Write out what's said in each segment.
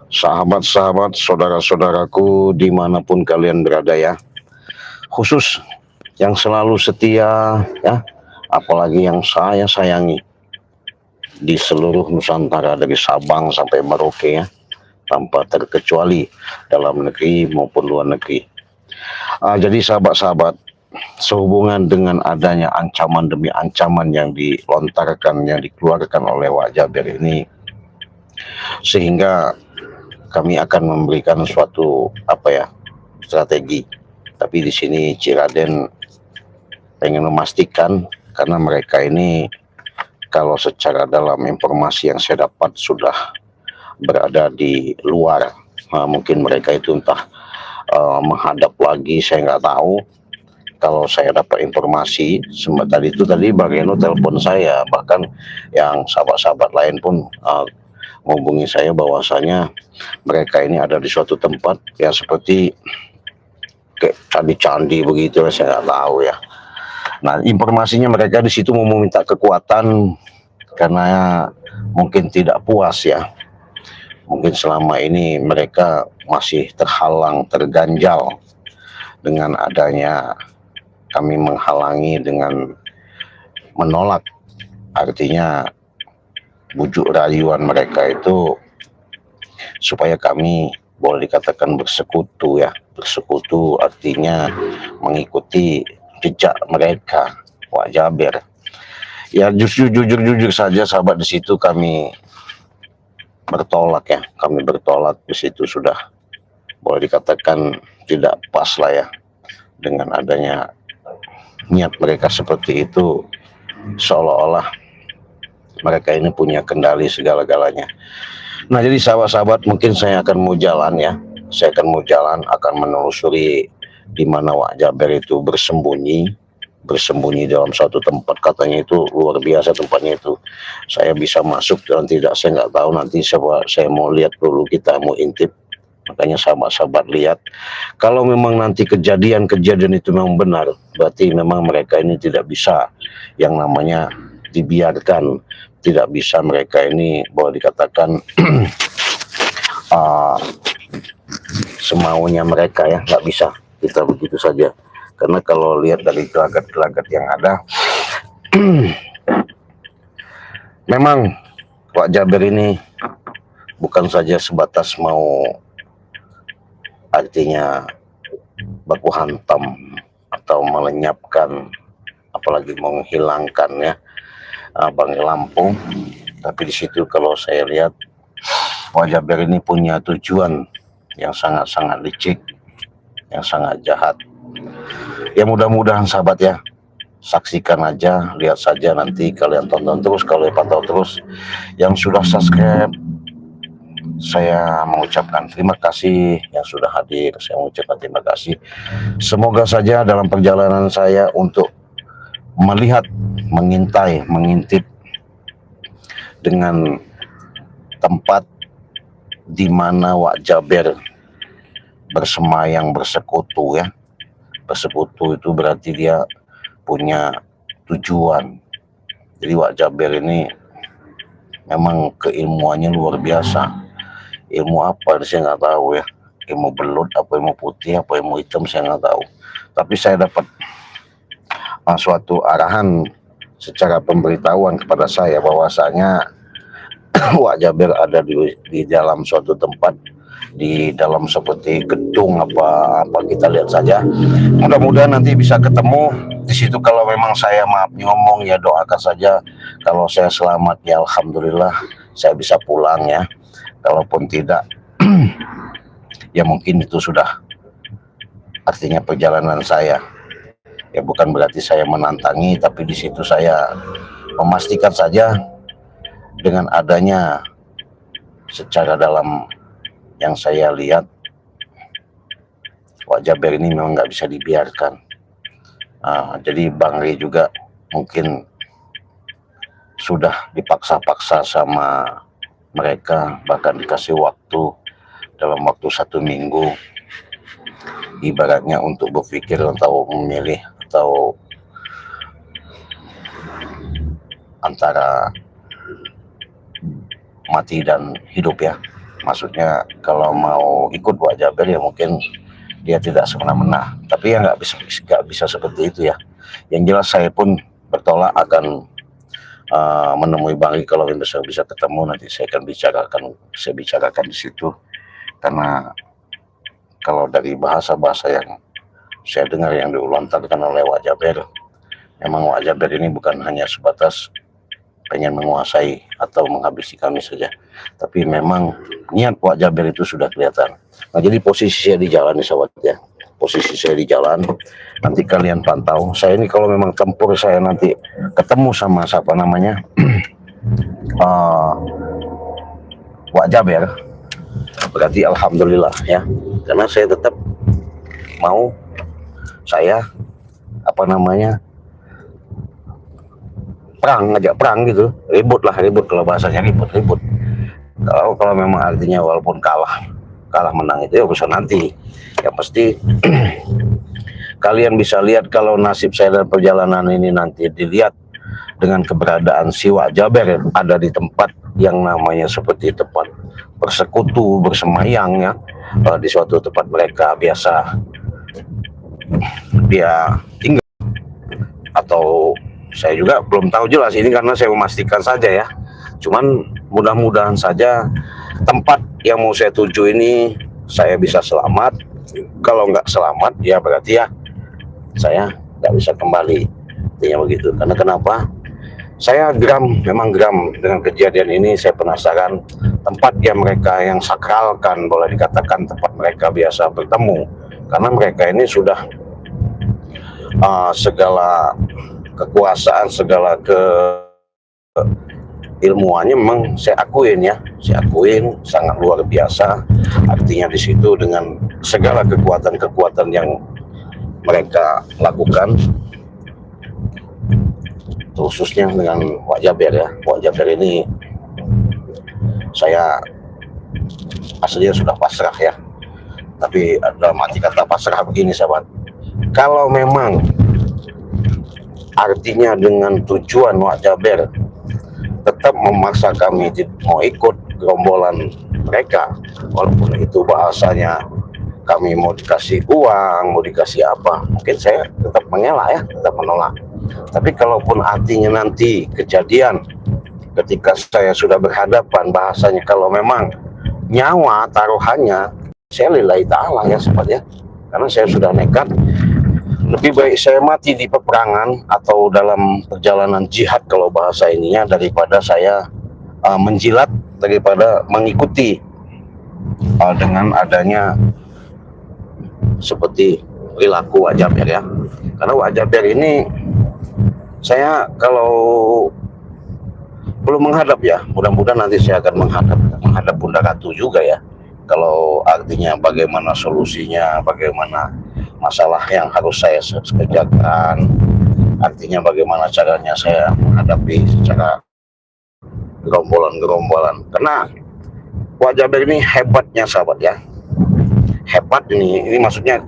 Sahabat-sahabat, saudara-saudaraku dimanapun kalian berada ya, khusus yang selalu setia ya, apalagi yang saya sayangi di seluruh Nusantara dari Sabang sampai Merauke ya, tanpa terkecuali dalam negeri maupun luar negeri. Jadi sahabat-sahabat, sehubungan dengan adanya ancaman demi ancaman yang dilontarkan, yang dikeluarkan oleh Wak Jaber ini, sehingga kami akan memberikan suatu strategi. Tapi di sini Ciraden pengen memastikan, karena mereka ini kalau secara dalam informasi yang saya dapat sudah berada di luar. Mungkin mereka itu entah menghadap lagi, saya nggak tahu. Kalau saya dapat informasi tadi Bang Eno telepon saya, bahkan yang sahabat-sahabat lain pun menghubungi saya bahwasanya mereka ini ada di suatu tempat yang seperti kayak candi-candi begitu, saya nggak tahu ya. Nah, informasinya mereka di situ mau meminta kekuatan karena mungkin tidak puas ya. Mungkin selama ini mereka masih terhalang, terganjal dengan adanya kami menghalangi dengan menolak. Artinya bujuk rayuan mereka itu supaya kami boleh dikatakan bersekutu ya. Bersekutu artinya mengikuti jejak mereka, Wak Jaber. Ya jujur saja sahabat, di situ kami bertolak ya. Kami bertolak di situ, sudah boleh dikatakan tidak pas lah ya, dengan adanya niat mereka seperti itu, seolah-olah mereka ini punya kendali segala-galanya. Nah, jadi sahabat-sahabat, mungkin saya akan mau jalan ya. Saya akan mau jalan, akan menelusuri di mana Wak Jaber itu bersembunyi dalam suatu tempat, katanya itu luar biasa tempatnya itu. Saya bisa masuk dan tidak, saya nggak tahu. Nanti saya mau lihat dulu, kita mau intip. Makanya sahabat-sahabat lihat, kalau memang nanti kejadian-kejadian itu memang benar, berarti memang mereka ini tidak bisa yang namanya dibiarkan, tidak bisa mereka ini boleh dikatakan semaunya mereka ya, nggak bisa kita begitu saja. Karena kalau lihat dari gelagat-gelagat yang ada, memang Wak Jaber ini bukan saja sebatas mau artinya baku hantam atau melenyapkan, apalagi menghilangkan ya Bang Lampung. Tapi di situ kalau saya lihat Wak Jaber ini punya tujuan yang sangat-sangat licik, yang sangat jahat. Ya mudah-mudahan sahabat ya, saksikan aja, lihat saja, nanti kalian tonton terus, kalau pantau terus. Yang sudah subscribe, saya mengucapkan terima kasih. Yang sudah hadir, saya mengucapkan terima kasih. Semoga saja dalam perjalanan saya untuk melihat, mengintai, mengintip dengan tempat di mana Wak Jaber bersemayang, bersekutu ya. Bersekutu itu berarti dia punya tujuan. Jadi Wak Jaber ini memang keilmuannya luar biasa. Ilmu apa saya nggak tahu ya. Ilmu belut, apa ilmu putih, apa ilmu hitam, saya nggak tahu. Tapi saya dapat suatu arahan secara pemberitahuan kepada saya bahwasanya Wak Jaber ada di dalam suatu tempat, di dalam seperti gedung apa kita lihat saja. Mudah-mudahan nanti bisa ketemu di situ. Kalau memang saya maaf ngomong ya, doakan saja. Kalau saya selamat ya alhamdulillah, saya bisa pulang ya. Kalaupun tidak ya mungkin itu sudah artinya perjalanan saya. Ya bukan berarti saya menantangi, tapi di situ saya memastikan saja dengan adanya secara dalam yang saya lihat, Wak Jaber ini memang nggak bisa dibiarkan. Jadi Bang Ri juga mungkin sudah dipaksa-paksa sama mereka, bahkan dikasih waktu dalam waktu 1 minggu, ibaratnya untuk berpikir atau memilih atau antara mati dan hidup ya. Maksudnya kalau mau ikut Wak Jaber ya mungkin dia tidak semena-mena. Tapi ya nggak bisa seperti itu ya. Yang jelas saya pun bertolak akan menemui Bang Ri. Kalau bisa ketemu nanti saya bicarakan di situ. Karena kalau dari bahasa-bahasa yang saya dengar yang dilontarkan oleh Wak Jaber, memang Wak Jaber ini bukan hanya sebatas pengen menguasai atau menghabisi kami saja, tapi memang niat Wak Jaber itu sudah kelihatan. Nah, jadi posisi saya di jalan nih sahabat ya, posisi saya di jalan, nanti kalian pantau. Saya ini kalau memang tempur, saya nanti ketemu sama siapa namanya Wak Jaber, berarti alhamdulillah ya, karena saya tetap mau ngajak perang gitu, ribut kalau bahasanya ribut. Kalau memang artinya walaupun kalah menang itu ya urusan nanti. Yang pasti kalian bisa lihat kalau nasib saya dan perjalanan ini nanti dilihat dengan keberadaan si Wak Jaber ada di tempat yang namanya seperti tempat bersekutu, bersemayang ya, di suatu tempat mereka biasa dia tinggal, atau saya juga belum tahu jelas ini karena saya memastikan saja ya. Cuman mudah-mudahan saja tempat yang mau saya tuju ini saya bisa selamat. Kalau nggak selamat ya berarti ya saya nggak bisa kembali, intinya begitu. Karena kenapa? Saya memang geram dengan kejadian ini. Saya penasaran tempat yang mereka yang sakralkan, boleh dikatakan tempat mereka biasa bertemu, karena mereka ini sudah segala kekuasaan, segala ilmuannya memang saya akuin sangat luar biasa. Artinya di situ dengan segala kekuatan yang mereka lakukan, khususnya dengan Wak Jaber ya. Wak Jaber ini saya aslinya sudah pasrah ya, tapi dalam arti kata pasrah begini sahabat, kalau memang artinya dengan tujuan Wak Jaber tetap memaksa kami mau ikut gerombolan mereka, walaupun itu bahasanya kami mau dikasih uang, mau dikasih apa, mungkin saya tetap mengelak ya, tetap menolak. Tapi kalaupun artinya nanti kejadian ketika saya sudah berhadapan, bahasanya kalau memang nyawa taruhannya, saya lillahi ta'ala ya sahabat ya, karena saya sudah nekat. Lebih baik saya mati di peperangan atau dalam perjalanan jihad kalau bahasa ininya, daripada saya menjilat, daripada mengikuti dengan adanya seperti perilaku Wak Jaber ya. Karena Wak Jaber ini saya kalau belum menghadap ya, mudah-mudahan nanti saya akan menghadap Bunda Ratu juga ya. Kalau artinya bagaimana solusinya, bagaimana masalah yang harus saya kerjakan, artinya bagaimana caranya saya menghadapi secara gerombolan. Karena Wak Jaber ini hebatnya sahabat ya, hebat ini maksudnya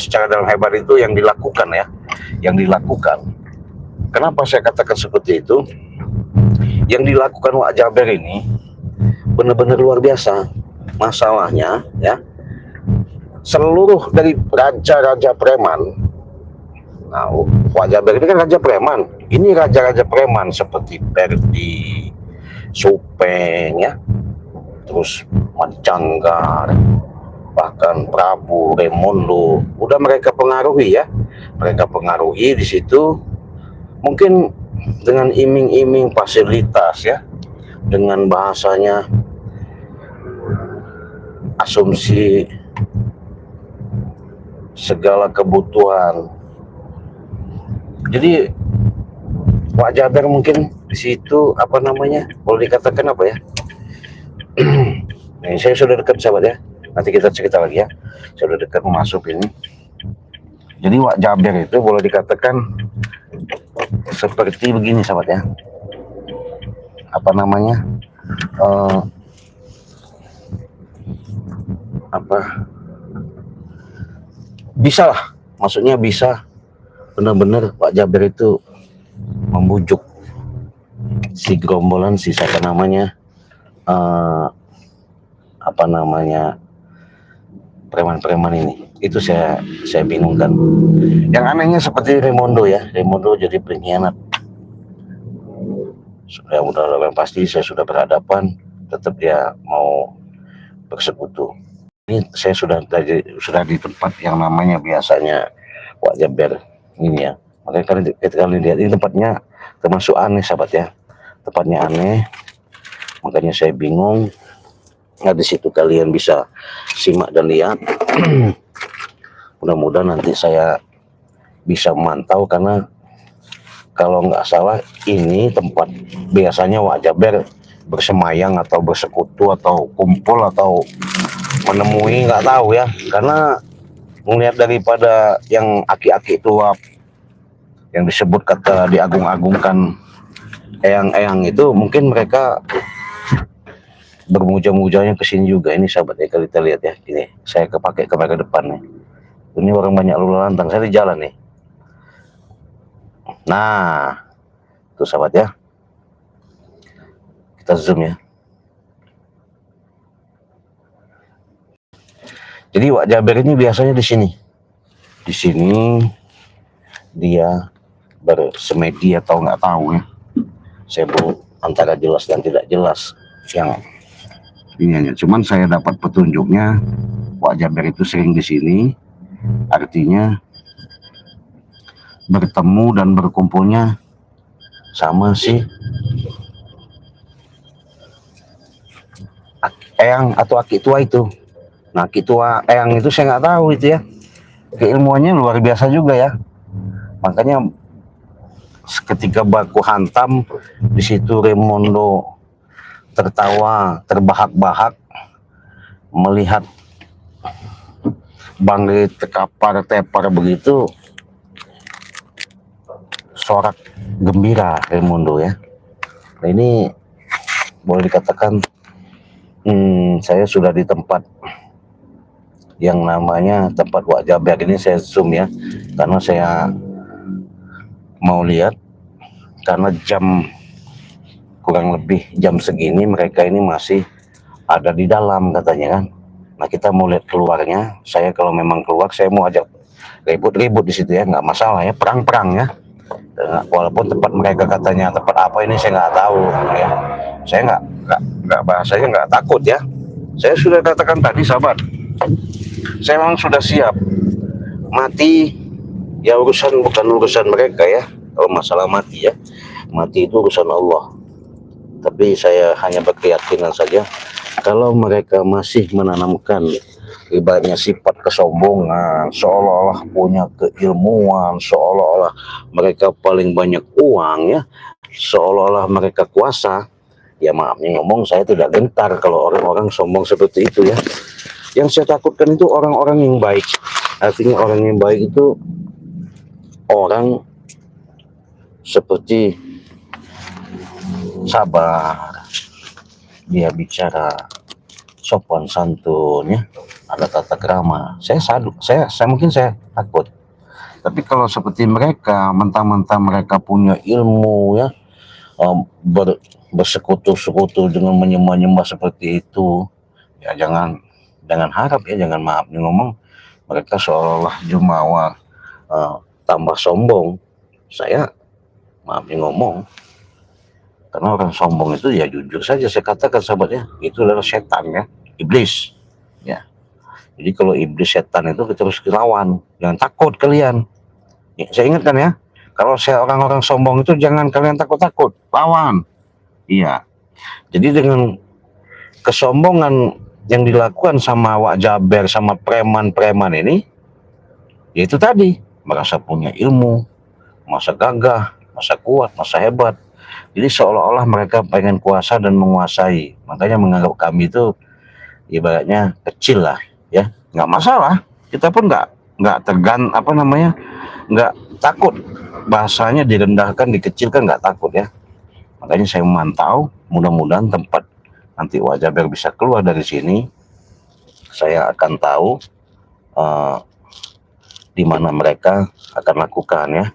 secara dalam hebat itu yang dilakukan ya, Kenapa saya katakan seperti itu? Yang dilakukan Wak Jaber ini benar-benar luar biasa. Masalahnya ya, seluruh dari raja-raja preman. Nah, Wak Jaber ini kan raja preman. Ini raja-raja preman seperti Perdi, Supeng ya, terus Mancanggar, bahkan Prabu Remondo, udah mereka pengaruhi ya. Mereka pengaruhi di situ, mungkin dengan iming-iming fasilitas ya, dengan bahasanya asumsi segala kebutuhan. Jadi Wak Jaber mungkin di situ boleh dikatakan apa ya? Nih, saya sudah dekat sahabat ya. Nanti kita cerita lagi ya. Saya sudah dekat masuk ini. Jadi Wak Jaber itu boleh dikatakan seperti begini sahabat ya. Bisa lah, maksudnya bisa benar-benar Wak Jaber itu membujuk si gerombolan, si siapa namanya, apa namanya preman-preman ini. Itu saya bingungkan. Yang anehnya seperti Raimondo ya, Raimondo jadi pengkhianat. Yang udah pasti saya sudah berhadapan, tetap dia mau bersekutu. Ini saya sudah di tempat yang namanya biasanya Wak Jaber ini ya. Makanya kalian lihat ini tempatnya termasuk aneh sahabat ya. Tempatnya aneh, makanya saya bingung. Nah di situ kalian bisa simak dan lihat. Mudah-mudahan nanti saya bisa memantau, karena kalau nggak salah ini tempat biasanya Wak Jaber bersemayang atau bersekutu atau kumpul atau menemui, nggak tahu ya, karena melihat daripada yang aki-aki tua yang disebut kata diagung-agungkan eyang-eyang itu, mungkin mereka bermuja-mujanya ke sini juga. Ini sahabat ya, kalau kita lihat ya, ini saya kepakai kamera depan nih. Ini orang banyak lalu lantang, saya di jalan nih. Nah, itu sahabat ya. Kita zoom ya. Jadi Wak Jaber ini biasanya di sini. Di sini dia bersemedi atau nggak tahu ya. Saya antara jelas dan tidak jelas yang ini hanya. Cuman saya dapat petunjuknya Wak Jaber itu sering di sini. Artinya bertemu dan berkumpulnya sama si eyang atau aki tua itu. Nah, aki tua eyang itu saya nggak tahu itu ya. Keilmuannya luar biasa juga ya. Makanya ketika baku hantam di situ Raimondo tertawa terbahak-bahak melihat Bangli terkapar tepar begitu, sorak gembira Raimondo ya. Nah, ini boleh dikatakan saya sudah di tempat yang namanya tempat Wak Jaber. Ini saya zoom ya, karena saya mau lihat, karena jam kurang lebih jam segini mereka ini masih ada di dalam katanya kan. Nah kita mau lihat keluarnya. Saya kalau memang keluar saya mau ajak ribut-ribut di situ ya, nggak masalah ya, perang-perang ya. Walaupun tempat mereka katanya tempat apa ini saya nggak tahu ya. Saya nggak bahasanya nggak takut ya. Saya sudah katakan tadi sahabat, saya memang sudah siap mati ya, urusan bukan urusan mereka ya. Kalau masalah mati ya, mati itu urusan Allah. Tapi saya hanya berkeyakinan saja, kalau mereka masih menanamkan ibaratnya sifat kesombongan, seolah-olah punya keilmuan, seolah-olah mereka paling banyak uang ya, seolah-olah mereka kuasa, ya maaf nih ngomong, saya tidak gentar kalau orang-orang sombong seperti itu ya. Yang saya takutkan itu orang-orang yang baik. Artinya orang yang baik itu orang seperti sabar, dia bicara sopan santun ya, ada tata krama. Saya mungkin saya takut. Tapi kalau seperti mereka, mentang-mentang mereka punya ilmu ya, bersekutu-sekutu dengan menyembah-nyembah seperti itu, ya jangan harap ya, jangan maaf nih ngomong, mereka seolah-olah jumawa tambah sombong. Saya maaf nih ngomong, karena orang sombong itu ya jujur saja saya katakan sahabatnya, itu adalah setan ya, iblis ya. Jadi kalau iblis setan itu kita harus lawan, jangan takut kalian ya, saya ingatkan ya, kalau saya orang-orang sombong itu jangan kalian takut-takut, lawan. Iya, jadi dengan kesombongan yang dilakukan sama Wak Jaber sama preman-preman ini, yaitu tadi merasa punya ilmu, masa gagah, masa kuat, masa hebat. Jadi seolah-olah mereka pengen kuasa dan menguasai. Makanya menganggap kami itu ibaratnya kecil lah ya. Nggak masalah, kita pun nggak nggak takut. Bahasanya direndahkan, dikecilkan, nggak takut ya. Makanya saya memantau, mudah-mudahan tempat nanti Wak Jaber bisa keluar dari sini, saya akan tahu di mana mereka akan lakukan ya.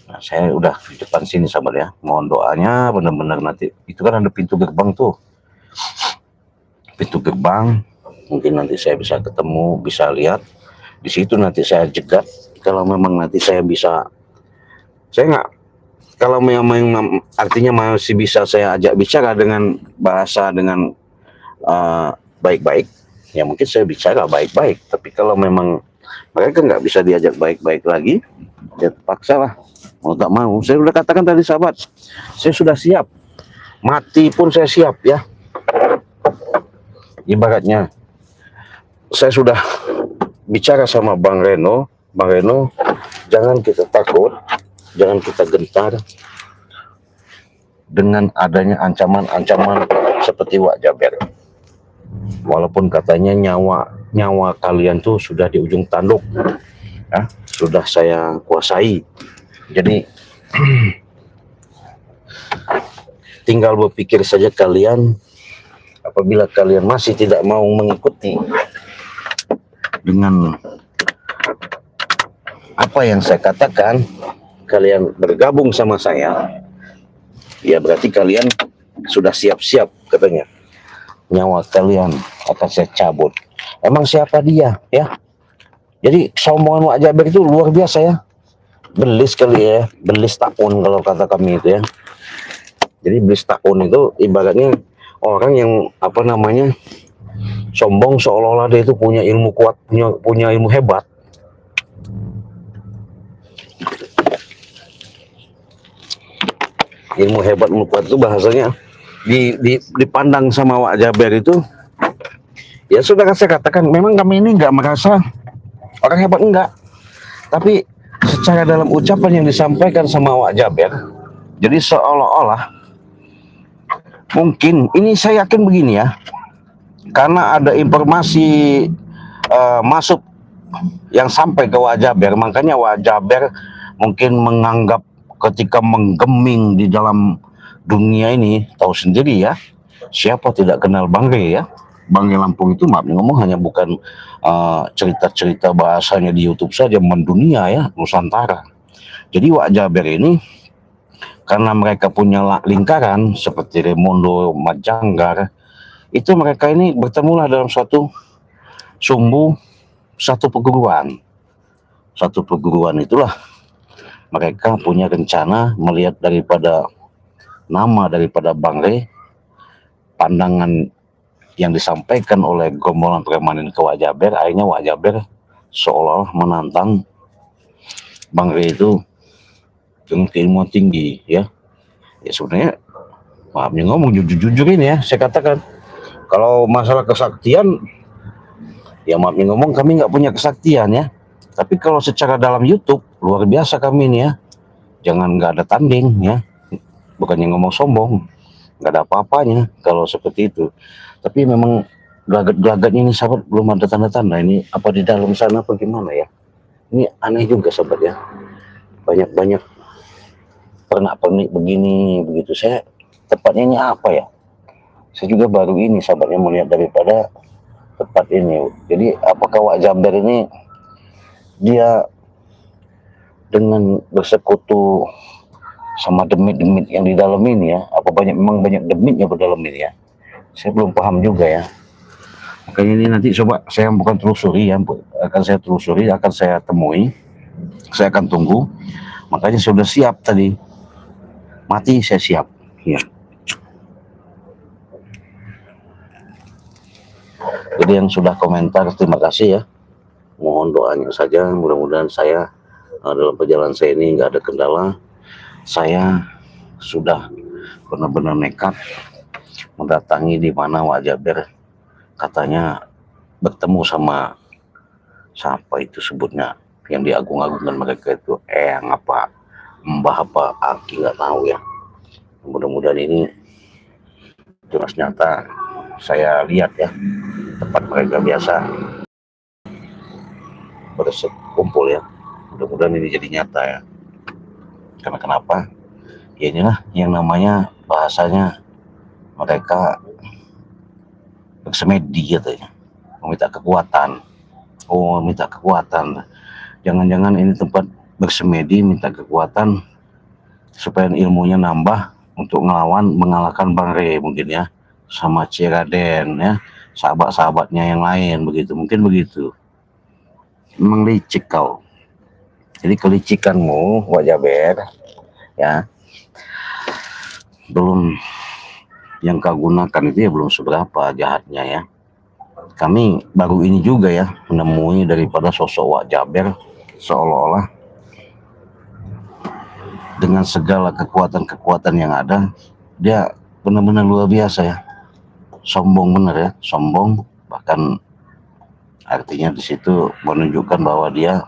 Nah, saya udah di depan sini sahabat ya. Mohon doanya benar-benar nanti. Itu kan ada pintu gerbang tuh. pintu gerbang. Mungkin nanti saya bisa ketemu, bisa lihat di situ, nanti saya jegat. Kalau memang nanti saya bisa, saya nggak, kalau memang artinya masih bisa saya ajak bicara dengan bahasa dengan baik-baik, ya mungkin saya bicara baik-baik. Tapi kalau memang mereka nggak bisa diajak baik-baik lagi, ya terpaksa lah, mau tak mau. Saya sudah katakan tadi sahabat, saya sudah siap, mati pun saya siap ya. Ibaratnya saya sudah bicara sama Bang Reno, jangan kita takut, jangan kita gentar dengan adanya ancaman-ancaman seperti Wak Jaber. Walaupun katanya nyawa kalian tuh sudah di ujung tanduk, ya, sudah saya kuasai. Jadi tinggal berpikir saja kalian, apabila kalian masih tidak mau mengikuti dengan apa yang saya katakan, kalian bergabung sama saya, ya berarti kalian sudah siap-siap katanya. Nyawa kalian akan saya cabut. Emang siapa dia ya? Jadi sombongan Wak Jaber itu luar biasa ya. Belis kali ya, belis takun kalau kata kami itu ya. Jadi belis takun itu ibaratnya orang yang apa namanya, sombong seolah-olah dia itu punya ilmu kuat, punya ilmu hebat. Ilmu hebat, ilmu kuat itu bahasanya dipandang sama Wak Jaber itu, ya sudah saya katakan, memang kami ini nggak merasa orang hebat, enggak. Tapi secara dalam ucapan yang disampaikan sama Wak Jaber, jadi seolah-olah mungkin ini, saya yakin begini ya, karena ada informasi masuk yang sampai ke Wak Jaber, makanya Wak Jaber mungkin menganggap ketika menggeming di dalam dunia ini, tahu sendiri ya, siapa tidak kenal Bang Re ya. Bang Re Lampung itu maaf ngomong hanya bukan cerita-cerita bahasanya di YouTube saja, mendunia ya, Nusantara. Jadi Wak Jaber ini, karena mereka punya lingkaran seperti Remondo, Majanggar, itu mereka ini bertemulah dalam suatu sumbu, satu perguruan. Satu perguruan itulah mereka punya rencana melihat daripada nama daripada Bang Re, pandangan yang disampaikan oleh gombolan peremanen ke Wak Jaber, akhirnya Wak Jaber seolah-olah menantang Bang Re itu dengan keilmuan tinggi ya. Ya sebenarnya maaf nih ngomong jujur-jujur ini ya, saya katakan kalau masalah kesaktian, ya maaf nih ngomong kami nggak punya kesaktian ya. Tapi kalau secara dalam YouTube luar biasa kami ini ya, jangan nggak ada tanding ya. Bukannya ngomong sombong, nggak ada apa-apanya kalau seperti itu. Tapi memang gelagat-gelagatnya ini sahabat belum ada tanda-tanda ini apa di dalam sana apa gimana ya. Ini aneh juga sahabat ya. Banyak-banyak pernak-pernik begini begitu. Saya tepatnya ini apa ya? Saya juga baru ini sahabatnya melihat daripada tempat ini. Jadi apakah Wak Jaber ini dia dengan bersekutu sama demit-demit yang di dalam ini ya, apa memang banyak demitnya di dalam ini ya, saya belum paham juga ya. Makanya ini nanti coba saya bukan telusuri ya, akan saya telusuri, akan saya temui, saya akan tunggu. Makanya saya sudah siap tadi, mati saya siap ya. Jadi yang sudah komentar terima kasih ya, mohon doanya saja, mudah-mudahan saya dalam perjalanan saya ini nggak ada kendala. Saya sudah benar-benar nekat mendatangi di mana Wak Jaber katanya bertemu sama siapa itu sebutnya yang diagung-agungkan mereka itu, apa Mbah apa Aki nggak tahu ya. Mudah-mudahan ini jelas nyata saya lihat ya, tempat mereka biasa berkumpul ya. Mudah-mudahan ini jadi nyata ya. Karena kenapa? Ya inilah yang namanya bahasanya mereka bersemedi katanya, meminta kekuatan. Oh, minta kekuatan. Jangan-jangan ini tempat bersemedi minta kekuatan supaya ilmunya nambah untuk mengalahkan Bang Re mungkin ya, sama Ciraden ya, sahabat-sahabatnya yang lain begitu, mungkin begitu. Memang licik kau. Jadi kelicikanmu, Wak Jaber, ya, belum yang kau gunakan itu ya belum seberapa jahatnya ya. Kami baru ini juga ya menemui daripada sosok Wak Jaber seolah-olah dengan segala kekuatan-kekuatan yang ada, dia benar-benar luar biasa ya. Sombong bener ya, sombong, bahkan artinya di situ menunjukkan bahwa dia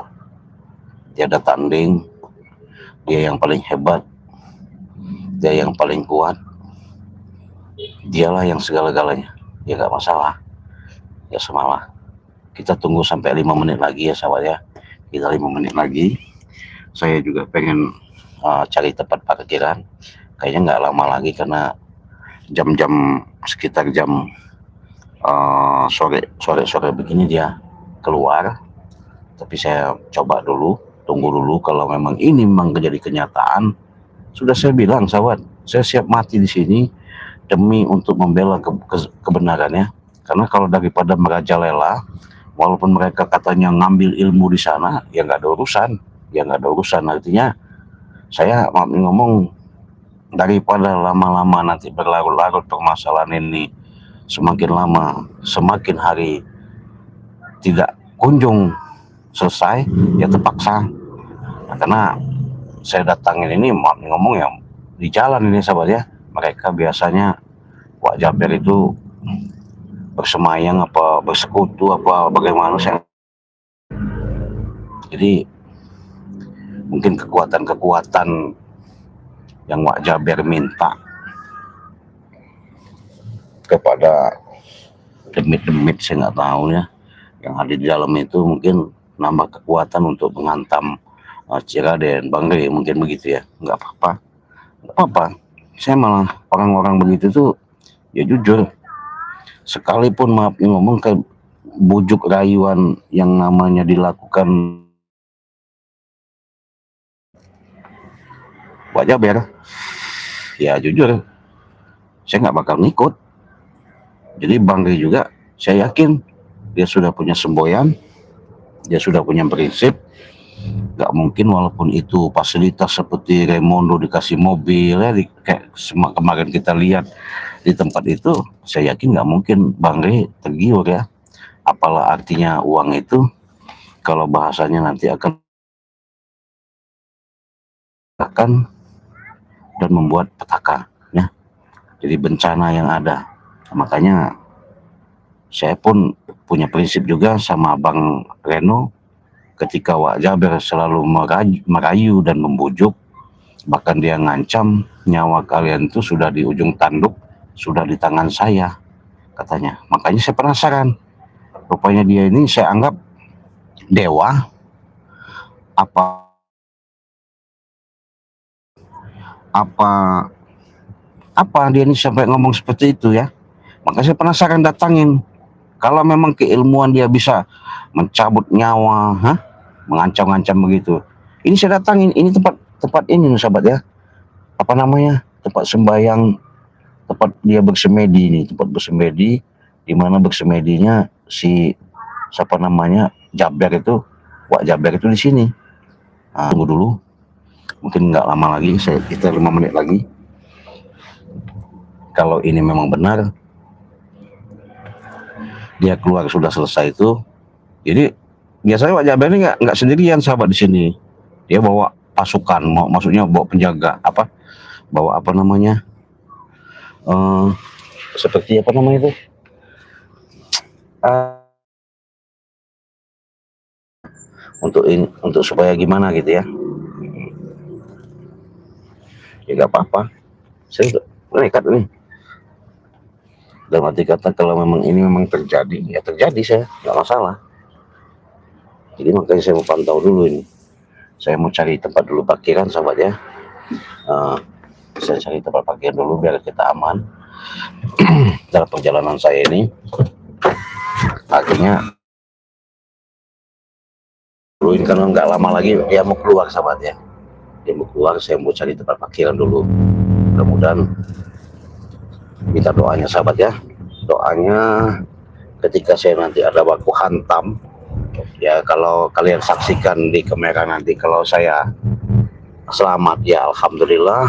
tiada tanding, dia yang paling hebat, dia yang paling kuat, dialah yang segala-galanya. Ya gak masalah, ya semalah. Kita tunggu sampai 5 menit lagi ya sahabat ya. Kita 5 menit lagi. Saya juga pengen cari tempat parkiran. Kayaknya nggak lama lagi karena jam-jam sekitar jam sore begini dia keluar. Tapi saya coba dulu, tunggu dulu kalau memang ini memang jadi kenyataan. Sudah saya bilang sahabat, saya siap mati di sini demi untuk membela kebenarannya. Karena kalau daripada merajalela, walaupun mereka katanya ngambil ilmu di sana, ya nggak ada urusan, artinya saya ngomong, daripada lama-lama nanti berlarut-larut permasalahan ini, semakin lama semakin hari tidak kunjung selesai, ya terpaksa. Nah, karena saya datangin ini ngomong ya di jalan ini sahabat ya, mereka biasanya Wak Jaber itu bersemayam apa bersekutu apa bagaimana saya. Jadi mungkin kekuatan-kekuatan yang Wak Jaber minta kepada demit-demit, saya nggak tahu ya, yang ada di dalam itu mungkin nambah kekuatan untuk menghantam Ciraden, Bangre, mungkin begitu ya. Nggak apa-apa, saya malah orang-orang begitu tuh ya jujur, sekalipun maaf ngomong ke bujuk rayuan yang namanya dilakukan Wak Jaber, ya jujur saya nggak bakal ngikut. Jadi Bangre juga saya yakin dia sudah punya semboyan, dia sudah punya prinsip. Nggak mungkin walaupun itu fasilitas seperti Raimondo dikasih mobil ya, kayak kemarin kita lihat di tempat itu, saya yakin nggak mungkin Bangre tergiur ya. Apalah artinya uang itu kalau bahasanya nanti akan dan membuat petaka ya, jadi bencana yang ada. Makanya saya pun punya prinsip juga sama Bang Reno, ketika Wak Jaber selalu merayu dan membujuk, bahkan dia ngancam nyawa kalian itu sudah di ujung tanduk, sudah di tangan saya katanya. Makanya saya penasaran, rupanya dia ini saya anggap dewa apa dia ini sampai ngomong seperti itu ya. Makanya saya penasaran datangin. Kalau memang keilmuan dia bisa mencabut nyawa, mengancam-ngancam begitu, ini saya datangin. Ini tempat ini sahabat ya, apa namanya, tempat sembayang, tempat dia bersemedi ini, tempat bersemedi, di mana bersemedinya si siapa namanya Jaber itu, Wak Jaber itu di sini. Tunggu dulu, mungkin nggak lama lagi, kita 5 menit lagi. Kalau ini memang benar dia keluar sudah selesai itu, jadi biasanya Wak Jaber ini nggak sendirian sahabat di sini. Dia bawa pasukan, maksudnya bawa penjaga, bawa apa namanya, seperti apa namanya itu, untuk supaya gimana gitu ya. Ya nggak apa-apa, saya nekat nih. Dalam arti kata kalau memang ini memang terjadi, ya terjadi, saya nggak masalah. Jadi makanya saya mau pantau dulu ini. Saya mau cari tempat dulu parkiran sahabat ya. Saya cari tempat parkir dulu biar kita aman dalam perjalanan saya ini. Akhirnya duluin karena nggak lama lagi dia mau keluar sahabat ya. Dia mau keluar, saya mau cari tempat parkiran dulu. Mudah-mudahan minta doanya sahabat ya. Doanya ketika saya nanti ada baku hantam, ya kalau kalian saksikan di kamera nanti kalau saya selamat ya alhamdulillah,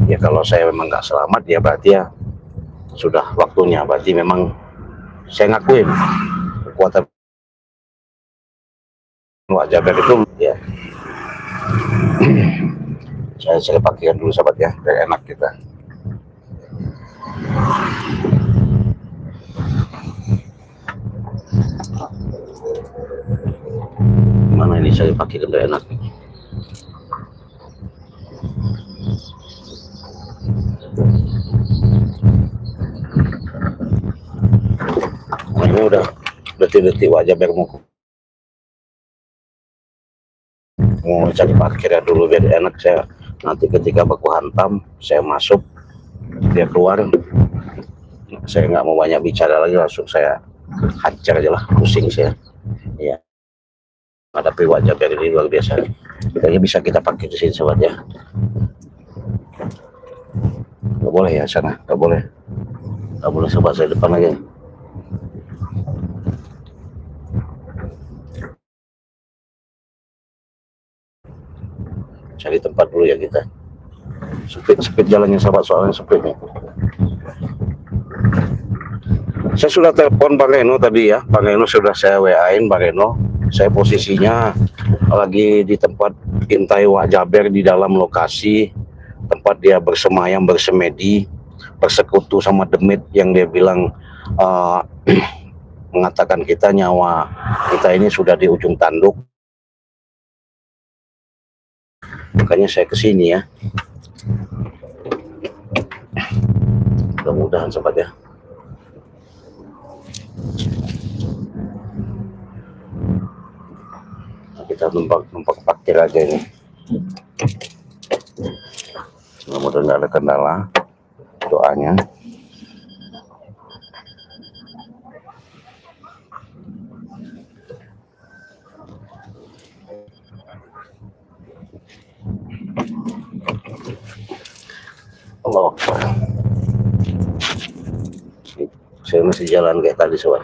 ya kalau saya memang nggak selamat ya berarti ya sudah waktunya, berarti memang saya ngakuin kekuatan Wak Jaber itu ya. Saya pakaikan dulu sahabat ya, biar enak kita. Mana ini saya pakaikan biar enak. Nah, ini udah detik-detik Wak Jaber mau cari parkir ya dulu biar enak, saya nanti ketika baku hantam saya masuk dia keluar, saya nggak mau banyak bicara lagi, langsung saya hajar aja lah, pusing saya ya. Hadapi Wak Jaber ini luar biasa, kayaknya bisa kita pakai di sini sobat ya. Nggak boleh ya sana, nggak boleh sobat, saya depan aja. Cari tempat dulu ya kita, sempit jalannya sahabat, soalnya sempit nih. Saya sudah telepon Bang Reno tadi ya, Bang Reno sudah saya WA-in Bang Reno, saya posisinya lagi di tempat intai Wak Jaber di dalam lokasi tempat dia bersemayam, bersemedi, bersekutu sama demit yang dia bilang mengatakan kita nyawa kita ini sudah di ujung tanduk. Makanya saya kesini ya, mudah-mudahan sobat ya. Nah, kita numpak parkir aja ini, mudah-mudahan nggak ada kendala, doanya. Allah, saya masih jalan kayak tadi sobat.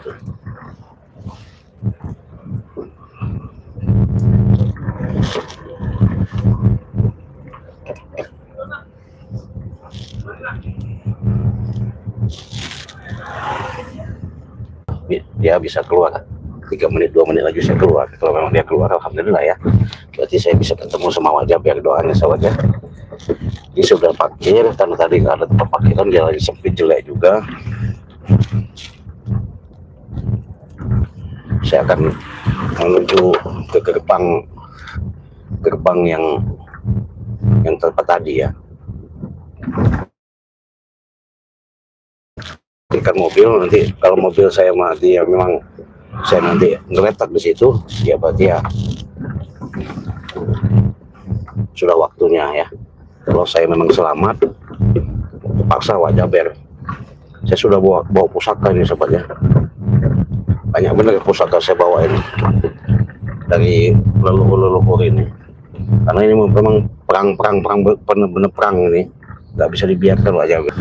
Dia bisa keluar 3 menit 2 menit lagi saya keluar. Kalau memang dia keluar alhamdulillah ya, berarti saya bisa ketemu sama Wak Jaber, doanya sahabat ya. Ini sudah parkir karena tadi nggak ada tempat parkiran, jalan sempit jelek juga. Saya akan menuju ke gerbang yang tempat tadi ya. Ikan mobil nanti, kalau mobil saya mati ya memang saya nanti ngeletak di situ ya, berarti ya sudah waktunya ya. Kalau saya memang selamat, terpaksa Wak Jaber. Saya sudah bawa pusaka ini sobat ya, banyak bener pusaka saya bawa ini dari leluhur ini, karena ini memang perang bener-bener perang ini, nggak bisa dibiarkan Wak Jaber.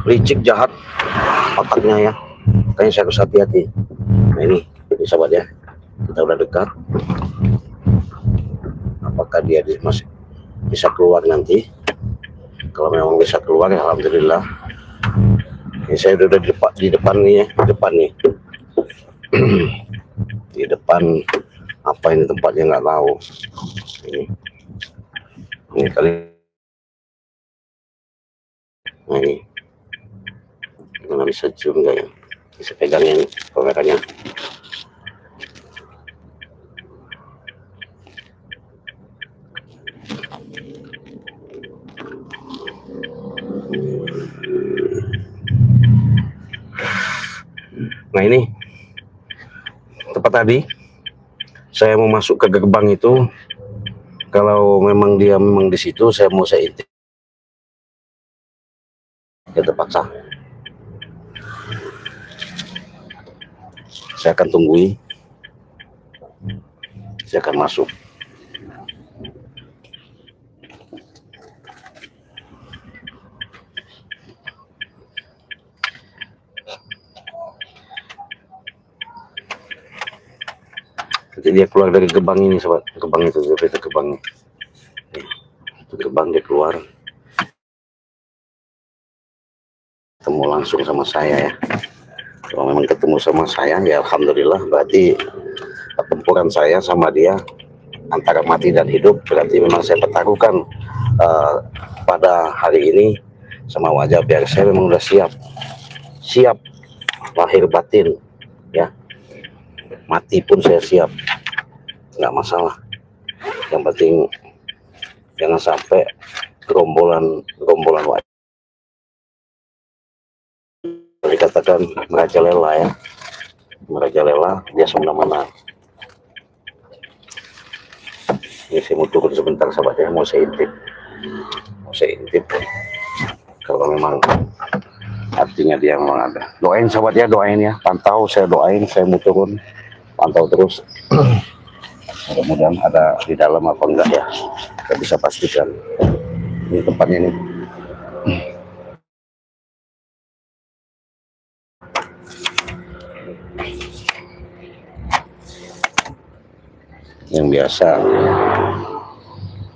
Licik, jahat otaknya ya, makanya saya harus hati-hati. Nah ini sahabat ya, kita udah dekat. Apakah dia masih bisa keluar nanti? Kalau memang bisa keluar ya alhamdulillah. Ini saya udah di depan nih ya, di depan apa ini tempatnya nggak tahu. Ini kali. Nah ini nggak bisa zoom nggak ya? Bisa pegangin kameranya. Nah ini tempat tadi saya mau masuk ke gerbang itu. Kalau memang dia memang di situ, saya intip, ya terpaksa. Saya akan tunggui, saya akan masuk. Nanti dia keluar dari gerbang ini sobat, gerbang itu gerbang, itu gerbang dia keluar, ketemu langsung sama saya ya. Kalau memang ketemu sama saya ya alhamdulillah, berarti pertempuran saya sama dia antara mati dan hidup, berarti memang saya pertaruhkan pada hari ini sama wajah biar saya memang udah siap lahir batin ya, mati pun saya siap, nggak masalah. Yang penting jangan sampai gerombolan dikatakan merajalela ya, merajalela dia semena-mena. Ini saya mau turun sebentar sahabat ya, mau saya intip kalau memang artinya dia memang ada. Doain sahabat ya, doain ya, pantau, saya doain, saya mau turun, pantau terus. Mudah-mudahan ada di dalam apa enggak ya, kita bisa pastikan. Ini tempatnya nih. Yang biasa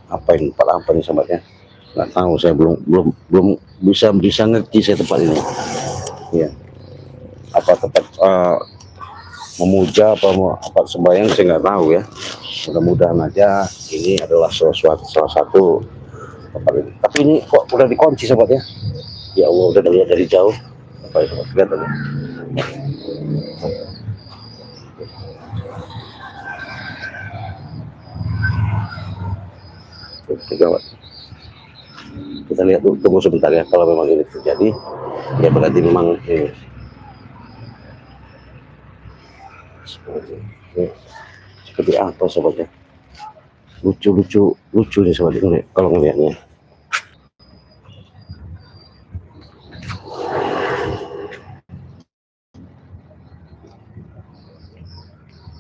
apa nih sahabatnya, nggak tahu, saya belum bisa ngerti saya tempat ini ya, apa tempat memuja apa sembahyang, saya nggak tahu ya. Mudah-mudahan aja ini adalah salah satu tempat ini. Tapi ini kok udah dikunci sahabat ya, ya Allah, udah lihat dari jauh apa itu, lihat aja. Kita lihat dulu, tunggu sebentar ya. Kalau memang ini terjadi ya berarti memang ini seperti apa sobatnya, lucu nih sobat ini kalau ngelihatnya.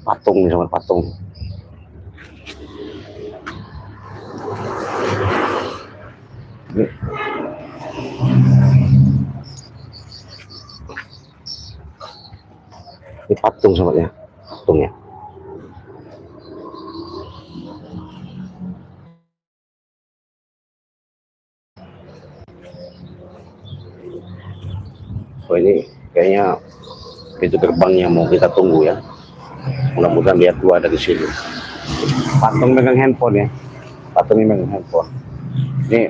Patung nih sobat, patung. Ini patung sobatnya, patungnya. Oh ini kayaknya pintu gerbangnya mau kita tunggu ya. Mudah-mudahan dia keluar dari sini. Patung megang handphone ya. Patungnya megang handphone. Ini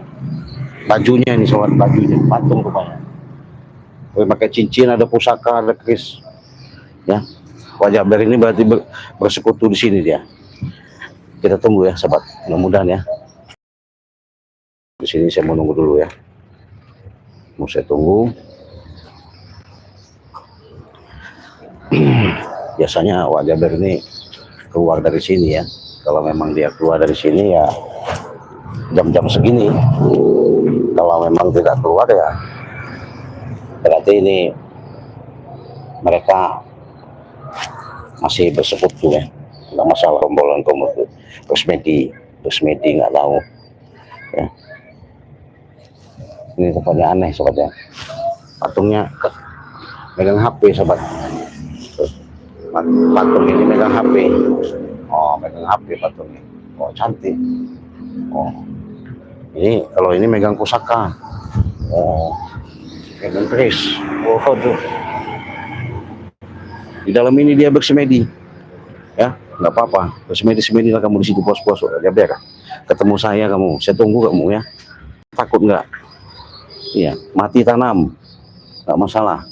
bajunya nih sobat, bajunya patung rupanya. Pakai cincin, ada pusaka, ada keris. Ya. Wajah Ber ini berarti bersekutu di sini dia. Kita tunggu ya sobat. Mudah-mudahan ya. Di sini saya mau nunggu dulu ya. Mau saya tunggu. Biasanya wajah Ber ini keluar dari sini ya. Kalau memang dia keluar dari sini ya jam-jam segini. Kalau memang tidak keluar ya berarti ini mereka masih bersekutu ya. Nggak masalah, rombolan komodo bersemedi nggak tahu ya. Ini tempatnya aneh sobatnya. Patungnya megang HP sobat. Patung ini megang HP. Oh, megang HP patungnya. Oh, cantik. Oh, ini kalau ini megang pusaka. Oh, megang keris. Oh, tuh. Di dalam ini dia bersemedi. Ya, nggak apa-apa. Bersemedi lah kamu di situ, pos-pos. Ya biar ketemu saya kamu. Saya tunggu kamu ya. Takut nggak? Iya, mati tanam. Nggak masalah.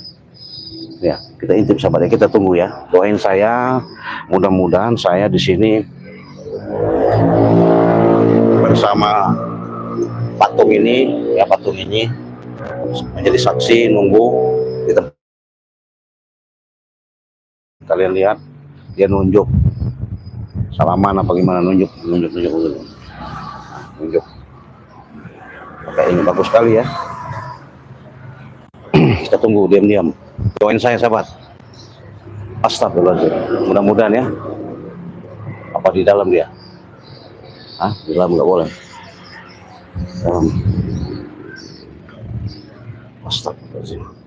Ya, kita intip sahabatnya, kita tunggu ya. Doain saya, mudah-mudahan saya di sini bersama patung ini ya, patung ini menjadi saksi nunggu di tempat. Kalian lihat dia nunjuk salaman apa gimana, nunjuk. Oke, ini bagus sekali ya. Kita tunggu diam-diam. Doain saya sahabat. Astagfirullahaladzim. Mudah-mudahan ya. Apa di dalam dia? Ah, di dalam nggak boleh. Astagfirullahaladzim.